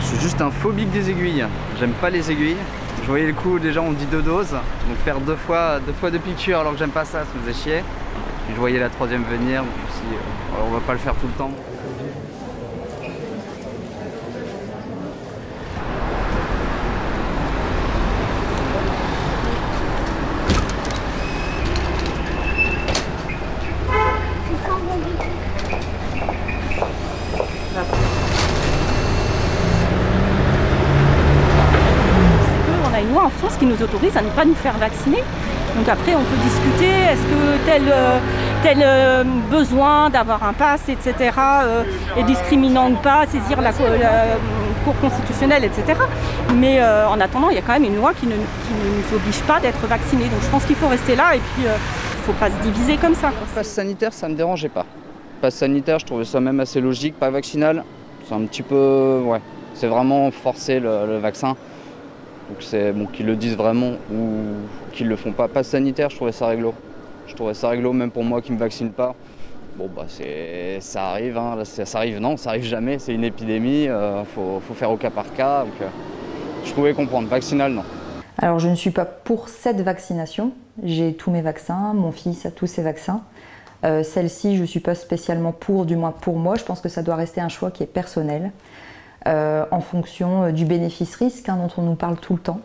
je suis juste un phobique des aiguilles. J'aime pas les aiguilles. Je voyais le coup, déjà on dit 2 doses. Donc faire deux fois de piqûres alors que j'aime pas ça me faisait chier. Puis je voyais la 3e venir. Donc aussi, on va pas le faire tout le temps. On a une loi en France qui nous autorise à ne pas nous faire vacciner. Donc après, on peut discuter, est-ce que tel besoin d'avoir un pass, etc., est discriminant ou pas, saisir la Cour constitutionnelle, etc. Mais en attendant, il y a quand même une loi qui ne nous oblige pas d'être vaccinés. Donc je pense qu'il faut rester là et puis il ne faut pas se diviser comme ça. Pass sanitaire, ça me dérangeait pas. Pass sanitaire, je trouvais ça même assez logique. Pas vaccinal, c'est un petit peu... ouais, c'est vraiment forcer le vaccin. Donc c'est bon qu'ils le disent vraiment ou qu'ils le font pas. Pass sanitaire, je trouvais ça réglo. Je trouvais ça réglo même pour moi qui me vaccine pas. Bon bah ça arrive, hein. Ça arrive non, ça arrive jamais, c'est une épidémie, faut faire au cas par cas. Donc je pouvais comprendre, vaccinal non. Alors je ne suis pas pour cette vaccination, j'ai tous mes vaccins, mon fils a tous ses vaccins. Celle-ci je ne suis pas spécialement pour, du moins pour moi, je pense que ça doit rester un choix qui est personnel. En fonction du bénéfice-risque dont on nous parle tout le temps.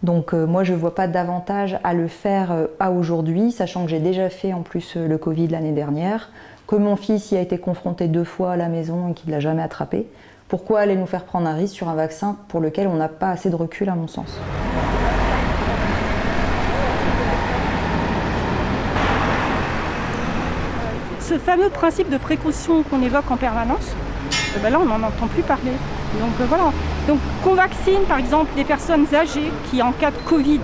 Donc moi je ne vois pas d'avantage à le faire à aujourd'hui, sachant que j'ai déjà fait en plus le Covid l'année dernière, que mon fils y a été confronté 2 fois à la maison et qu'il ne l'a jamais attrapé. Pourquoi aller nous faire prendre un risque sur un vaccin pour lequel on n'a pas assez de recul à mon sens? Ce fameux principe de précaution qu'on évoque en permanence, ben là on n'en entend plus parler. Donc voilà. Donc qu'on vaccine par exemple des personnes âgées qui en cas de Covid,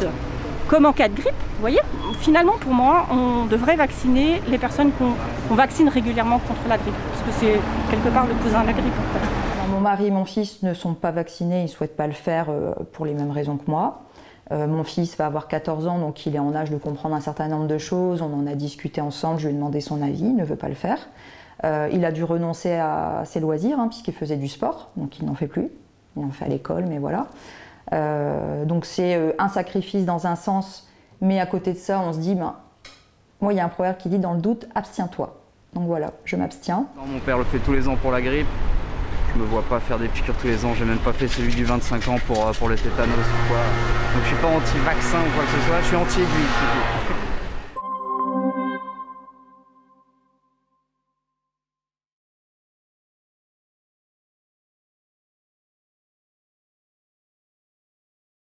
comme en cas de grippe, vous voyez, finalement pour moi on devrait vacciner les personnes qu'on vaccine régulièrement contre la grippe. Parce que c'est quelque part le cousin de la grippe en fait. Alors, mon mari et mon fils ne sont pas vaccinés, ils ne souhaitent pas le faire pour les mêmes raisons que moi. Mon fils va avoir 14 ans, donc il est en âge de comprendre un certain nombre de choses. On en a discuté ensemble, je lui ai demandé son avis, il ne veut pas le faire. Il a dû renoncer à ses loisirs, hein, puisqu'il faisait du sport, donc il n'en fait plus. Il en fait à l'école, mais voilà. Donc c'est un sacrifice dans un sens, mais à côté de ça, on se dit, ben, moi il y a un proverbe qui dit, dans le doute, abstiens-toi. Donc voilà, je m'abstiens. Mon père le fait tous les ans pour la grippe. Je me vois pas faire des piqûres tous les ans, j'ai même pas fait celui du 25 ans pour le tétanos ou quoi. Donc je suis pas anti-vaccin ou quoi que ce soit, je suis anti-aiguille.